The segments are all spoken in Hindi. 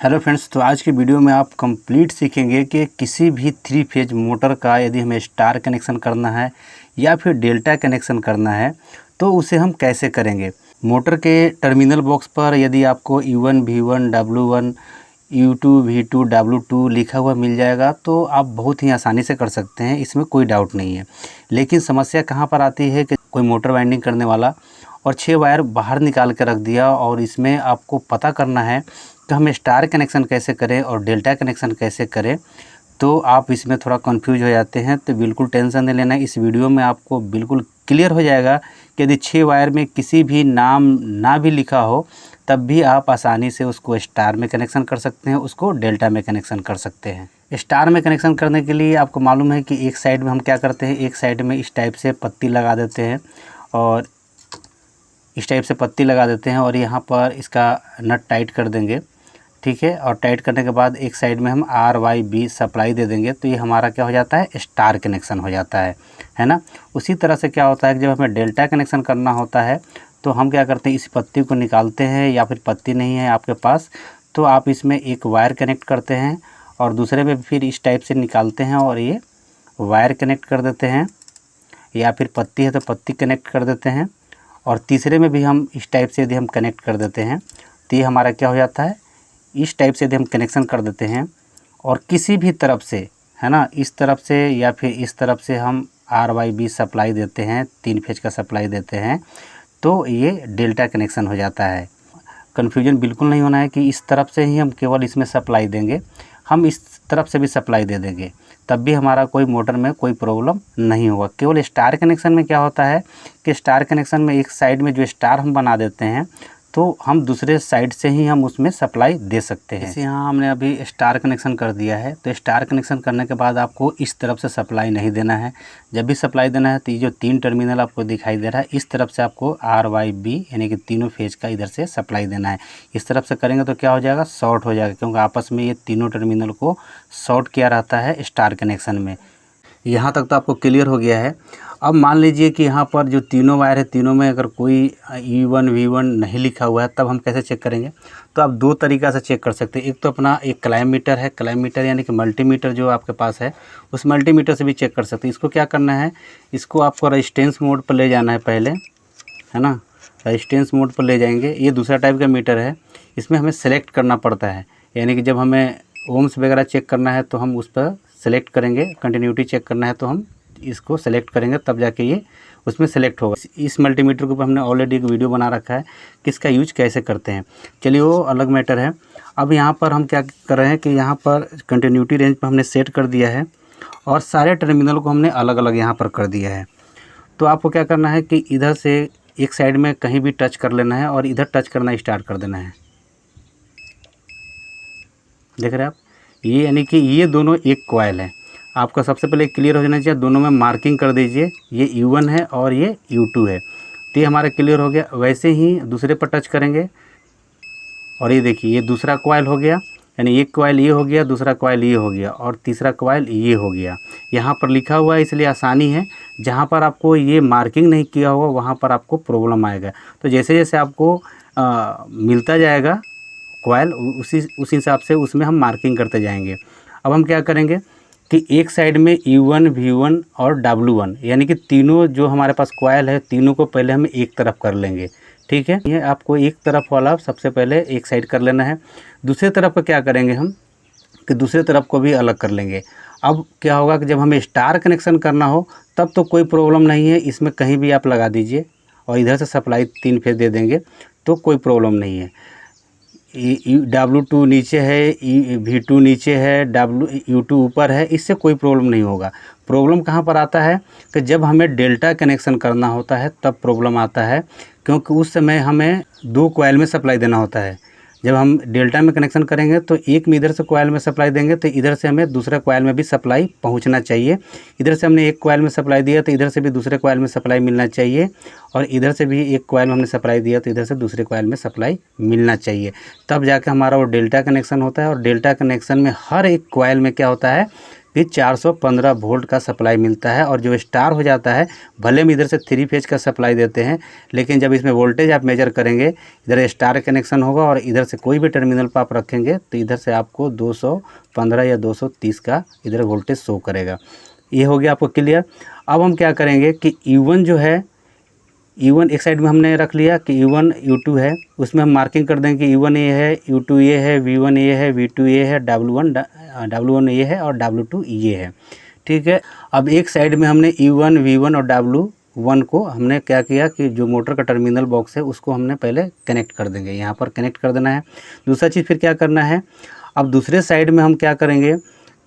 हेलो फ्रेंड्स, तो आज की वीडियो में आप कंप्लीट सीखेंगे कि किसी भी 3 फेज मोटर का यदि हमें स्टार कनेक्शन करना है या फिर डेल्टा कनेक्शन करना है तो उसे हम कैसे करेंगे। मोटर के टर्मिनल बॉक्स पर यदि आपको U1 V1 W1 U2 V2 W2 लिखा हुआ मिल जाएगा तो आप बहुत ही आसानी से कर सकते हैं, इसमें कोई डाउट नहीं है। लेकिन समस्या कहाँ पर आती है कि कोई मोटर वाइंडिंग करने वाला और 6 वायर बाहर निकाल के रख दिया और इसमें आपको पता करना है कि हम स्टार कनेक्शन कैसे करें और डेल्टा कनेक्शन कैसे करें, तो आप इसमें थोड़ा कंफ्यूज हो जाते हैं। तो बिल्कुल टेंशन नहीं लेना है, इस वीडियो में आपको बिल्कुल क्लियर हो जाएगा कि यदि 6 वायर में किसी भी नाम ना भी लिखा हो तब भी आप आसानी से उसको स्टार में कनेक्शन कर सकते हैं, उसको डेल्टा में कनेक्शन कर सकते हैं। स्टार में कनेक्शन करने के लिए आपको मालूम है कि एक साइड में हम क्या करते हैं, एक साइड में इस टाइप से पत्ती लगा देते हैं और इस टाइप से पत्ती लगा देते हैं और यहाँ पर इसका नट टाइट कर देंगे, ठीक है। और टाइट करने के बाद एक साइड में हम RYB सप्लाई दे देंगे तो ये हमारा क्या हो जाता है, स्टार कनेक्शन हो जाता है ना। उसी तरह से क्या होता है कि जब हमें डेल्टा कनेक्शन करना होता है तो हम क्या करते हैं, इस पत्ती को निकालते हैं या फिर पत्ती नहीं है आपके पास तो आप इसमें एक वायर कनेक्ट करते हैं और दूसरे में फिर इस टाइप से निकालते हैं और ये वायर कनेक्ट कर देते हैं, या फिर पत्ती है तो पत्ती कनेक्ट कर देते हैं और तीसरे में भी हम इस टाइप से यदि हम कनेक्ट कर देते हैं तो ये हमारा क्या हो जाता है, इस टाइप से यदि हम कनेक्शन कर देते हैं और किसी भी तरफ से, है ना, इस तरफ से या फिर इस तरफ से हम RYB सप्लाई देते हैं, 3 फेज का सप्लाई देते हैं तो ये डेल्टा कनेक्शन हो जाता है। कन्फ्यूजन बिल्कुल नहीं होना है कि इस तरफ से ही हम केवल इसमें सप्लाई देंगे, हम इस तरफ से भी सप्लाई दे देंगे तब भी हमारा कोई मोटर में कोई प्रॉब्लम नहीं होगा। केवल स्टार कनेक्शन में क्या होता है कि स्टार कनेक्शन में एक साइड में जो स्टार हम बना देते हैं तो हम दूसरे साइड से ही हम उसमें सप्लाई दे सकते हैं। जैसे यहाँ हमने अभी स्टार कनेक्शन कर दिया है तो स्टार कनेक्शन करने के बाद आपको इस तरफ से सप्लाई नहीं देना है। जब भी सप्लाई देना है तो ये जो 3 टर्मिनल आपको दिखाई दे रहा है इस तरफ से आपको RYB यानी कि तीनों फेज का इधर से सप्लाई देना है। इस तरफ से करेंगे तो क्या हो जाएगा, शॉर्ट हो जाएगा, क्योंकि आपस में ये तीनों टर्मिनल को शॉर्ट किया रहता है स्टार कनेक्शन में। यहाँ तक तो आपको क्लियर हो गया है। अब मान लीजिए कि यहाँ पर जो तीनों वायर है तीनों में अगर कोई U1 V1 नहीं लिखा हुआ है तब हम कैसे चेक करेंगे। तो आप 2 तरीक़ा से चेक कर सकते हैं। एक तो अपना एक क्लाइम मीटर है, क्लाइम मीटर यानी कि मल्टीमीटर जो आपके पास है उस मल्टीमीटर से भी चेक कर सकते हैं। इसको क्या करना है, इसको आपको रेजिस्टेंस मोड पर ले जाना है पहले, है ना। रेजिस्टेंस मोड पर ले जाएंगे, ये दूसरा टाइप का मीटर है, इसमें हमें सेलेक्ट करना पड़ता है। यानी कि जब हमें ओम्स वगैरह चेक करना है तो हम उस पर सेलेक्ट करेंगे, कंटिन्यूटी चेक करना है तो हम इसको सेलेक्ट करेंगे तब जाके ये उसमें सेलेक्ट होगा। इस मल्टीमीटर के ऊपर हमने ऑलरेडी एक वीडियो बना रखा है कि इसका यूज कैसे करते हैं, चलिए वो अलग मैटर है। अब यहाँ पर हम क्या कर रहे हैं कि यहाँ पर कंटिन्यूटी रेंज पर हमने सेट कर दिया है और सारे टर्मिनल को हमने अलग अलग यहाँ पर कर दिया है। तो आपको क्या करना है कि इधर से एक साइड में कहीं भी टच कर लेना है और इधर टच करना स्टार्ट कर देना है। देख रहे हैं आप, ये यानी कि ये दोनों एक कॉइल है। आपका सबसे पहले क्लियर हो जाना चाहिए, दोनों में मार्किंग कर दीजिए, ये U1 है और ये U2 है, तो ये हमारा क्लियर हो गया। वैसे ही दूसरे पर टच करेंगे और ये देखिए ये दूसरा कॉइल हो गया, यानी एक कॉइल ये हो गया, दूसरा कॉइल ये हो गया और तीसरा कॉइल ये हो गया। यहाँ पर लिखा हुआ है इसलिए आसानी है, जहाँ पर आपको ये मार्किंग नहीं किया होगा वहाँ पर आपको प्रॉब्लम आएगा। तो जैसे जैसे आपको मिलता जाएगा कॉइल उस हिसाब से उसमें हम मार्किंग करते जाएंगे। अब हम क्या करेंगे कि एक साइड में U1 V1 और W1 यानी कि तीनों जो हमारे पास कॉइल है तीनों को पहले हम एक तरफ कर लेंगे, ठीक है। ये आपको एक तरफ वाला सबसे पहले एक साइड कर लेना है। दूसरे तरफ का क्या करेंगे हम कि दूसरे तरफ को भी अलग कर लेंगे। अब क्या होगा कि जब हमें स्टार कनेक्शन करना हो तब तो कोई प्रॉब्लम नहीं है, इसमें कहीं भी आप लगा दीजिए और इधर से सप्लाई 3 फेज दे देंगे तो कोई प्रॉब्लम नहीं है। W2 नीचे है, V2 नीचे है, U2 ऊपर है, इससे कोई प्रॉब्लम नहीं होगा। प्रॉब्लम कहाँ पर आता है कि जब हमें डेल्टा कनेक्शन करना होता है तब प्रॉब्लम आता है, क्योंकि उस समय हमें 2 कॉइल में सप्लाई देना होता है। जब हम डेल्टा में कनेक्शन करेंगे तो एक में इधर से कॉइल में सप्लाई देंगे तो इधर से हमें दूसरे कॉइल में भी सप्लाई पहुंचना चाहिए। इधर से हमने एक कॉइल में सप्लाई दिया तो इधर से भी दूसरे कॉइल में सप्लाई मिलना चाहिए और इधर से भी एक कॉइल में हमने सप्लाई दिया तो इधर से दूसरे कॉइल में सप्लाई मिलना चाहिए, तब जाके हमारा वो डेल्टा कनेक्शन होता है। और डेल्टा कनेक्शन में हर एक कॉइल में क्या होता है भी 415 वोल्ट का सप्लाई मिलता है। और जो स्टार हो जाता है, भले हम इधर से 3 फेज का सप्लाई देते हैं, लेकिन जब इसमें वोल्टेज आप मेजर करेंगे, इधर स्टार कनेक्शन होगा और इधर से कोई भी टर्मिनल पर आप रखेंगे तो इधर से आपको 215 या 230 का इधर वोल्टेज शो करेगा। ये हो गया आपको क्लियर। अब हम क्या करेंगे कि U1 जो है, U1 एक साइड में हमने रख लिया कि U1 U2 है, उसमें हम मार्किंग कर देंगे कि U1 ये है, U2 ये है, V1 ये है, V2 ये है, W1 ये है और W2 ये है। ठीक है। अब एक साइड में हमने U1 V1 और W1 को हमने क्या किया कि जो मोटर का टर्मिनल बॉक्स है उसको हमने पहले कनेक्ट कर देंगे, यहाँ पर कनेक्ट कर देना है। दूसरा चीज़ फिर क्या करना है, अब दूसरे साइड में हम क्या करेंगे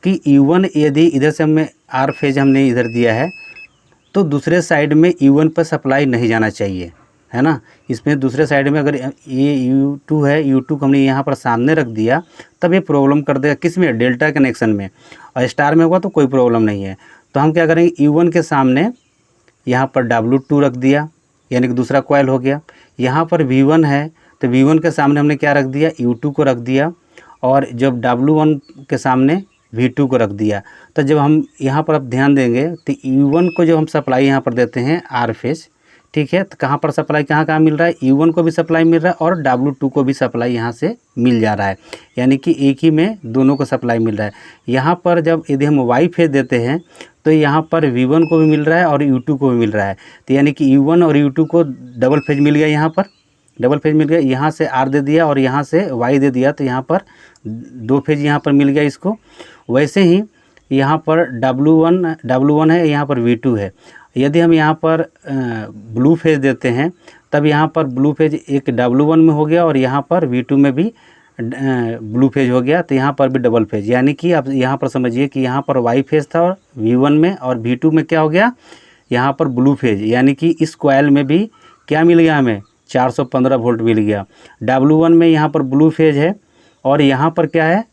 कि U1 यदि इधर से हमें R फेज हमने इधर दिया है तो दूसरे साइड में U1 पर सप्लाई नहीं जाना चाहिए, है ना। इसमें दूसरे साइड में अगर ये U2 है, U2 को हमने यहाँ पर सामने रख दिया तब ये प्रॉब्लम कर देगा, किस में, डेल्टा कनेक्शन में। और स्टार में होगा तो कोई प्रॉब्लम नहीं है। तो हम क्या करेंगे, U1 के सामने यहाँ पर W2 रख दिया, यानी कि दूसरा कॉइल हो गया। यहाँ पर V1 है तो V1 के सामने हमने क्या रख दिया, U2 को रख दिया। और जब W1 के सामने V2 को रख दिया। तो जब हम यहाँ पर अब ध्यान देंगे तो U1 को जो हम सप्लाई यहाँ पर देते हैं R फेज, ठीक है, तो कहाँ पर सप्लाई कहाँ मिल रहा है, U1 को भी सप्लाई मिल रहा है और W2 को भी सप्लाई यहाँ से मिल जा रहा है, यानी कि एक ही में दोनों को सप्लाई मिल रहा है। यहाँ पर जब यदि हम Y फेज देते हैं तो यहाँ पर V1 को भी मिल रहा है और U2 को भी मिल रहा है, तो यानी कि U1 और U2 को डबल फेज मिल गया, यहाँ पर डबल फेज मिल गया। यहाँ से R दे दिया और यहाँ से Y दे दिया, तो यहाँ पर 2 फेज यहाँ पर मिल गया इसको। वैसे ही यहाँ पर W1 है, यहाँ पर V2 है। यदि हम यहाँ पर ब्लू फेज देते हैं तब यहाँ पर ब्लू फेज एक W1 में हो गया और यहाँ पर V2 में भी ब्लू फेज हो गया, तो यहाँ पर भी डबल फेज, यानी कि आप यहाँ पर समझिए कि यहाँ पर Y फेज था और V1 में, और V2 में क्या हो गया, यहाँ पर ब्लू फेज, यानी कि इस कॉइल में भी क्या मिल गया, हमें 415 वोल्ट मिल गया। W1 में यहाँ पर ब्लू फेज है और यहाँ पर क्या है,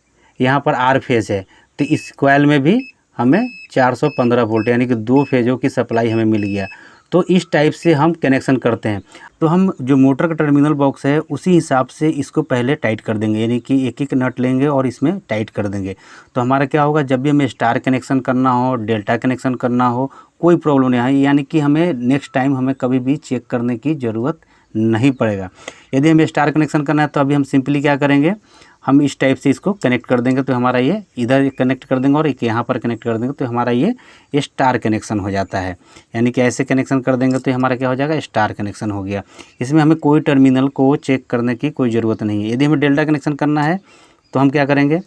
यहाँ पर R फेज है, तो इस कॉइल में भी हमें 415 वोल्ट यानी कि 2 फेजों की सप्लाई हमें मिल गया। तो इस टाइप से हम कनेक्शन करते हैं। तो हम जो मोटर का टर्मिनल बॉक्स है उसी हिसाब से इसको पहले टाइट कर देंगे, यानी कि एक एक नट लेंगे और इसमें टाइट कर देंगे। तो हमारा क्या होगा, जब भी हमें स्टार कनेक्शन करना हो, डेल्टा कनेक्शन करना हो, कोई प्रॉब्लम नहीं है, यानी कि हमें नेक्स्ट टाइम हमें कभी भी चेक करने की ज़रूरत नहीं पड़ेगा। यदि हमें स्टार कनेक्शन करना है तो अभी हम सिंपली क्या करेंगे, हम इस टाइप से इसको कनेक्ट कर देंगे, तो हमारा ये इधर कनेक्ट कर देंगे और एक यहाँ पर कनेक्ट कर देंगे, तो हमारा ये स्टार कनेक्शन हो जाता है। यानी कि ऐसे कनेक्शन कर देंगे तो हमारा क्या हो जाएगा, स्टार कनेक्शन हो गया। इसमें हमें कोई टर्मिनल को चेक करने की कोई ज़रूरत नहीं है। यदि हमें डेल्टा कनेक्शन करना है तो हम क्या करेंगे,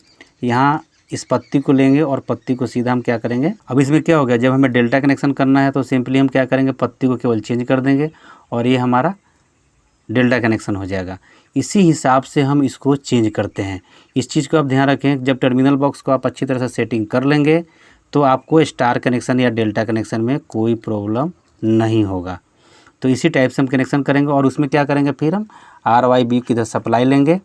यहाँ इस पत्ती को लेंगे और पत्ती को सीधा हम क्या करेंगे, अब इसमें क्या हो गया, जब हमें डेल्टा कनेक्शन करना है तो सिंपली हम क्या करेंगे, पत्ती को केवल चेंज कर देंगे और ये हमारा डेल्टा कनेक्शन हो जाएगा। इसी हिसाब से हम इसको चेंज करते हैं। इस चीज़ को आप ध्यान रखें, जब टर्मिनल बॉक्स को आप अच्छी तरह से सेटिंग कर लेंगे तो आपको स्टार कनेक्शन या डेल्टा कनेक्शन में कोई प्रॉब्लम नहीं होगा। तो इसी टाइप से हम कनेक्शन करेंगे और उसमें क्या करेंगे, फिर हम RYB की इधर सप्लाई लेंगे।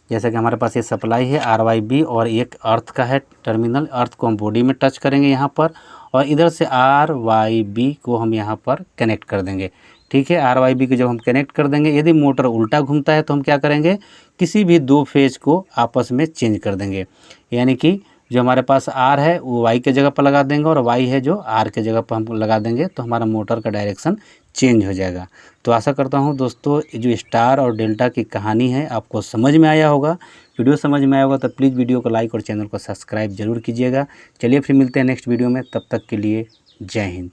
जैसा कि हमारे पास ये सप्लाई है RYB और एक अर्थ का है टर्मिनल, अर्थ को हम बॉडी में टच करेंगे यहाँ पर और इधर से RYB को हम यहाँ पर कनेक्ट कर देंगे। ठीक है, RYB को जब हम कनेक्ट कर देंगे, यदि मोटर उल्टा घूमता है तो हम क्या करेंगे, किसी भी 2 फेज को आपस में चेंज कर देंगे, यानी कि जो हमारे पास R है वो Y के जगह पर लगा देंगे और Y है जो R के जगह पर हम लगा देंगे, तो हमारा मोटर का डायरेक्शन चेंज हो जाएगा। तो आशा करता हूँ दोस्तों जो स्टार और डेल्टा की कहानी है आपको समझ में आया होगा। वीडियो समझ में आया होगा तो प्लीज़ वीडियो को लाइक और चैनल को सब्सक्राइब जरूर कीजिएगा। चलिए फिर मिलते हैं नेक्स्ट वीडियो में, तब तक के लिए जय हिंद।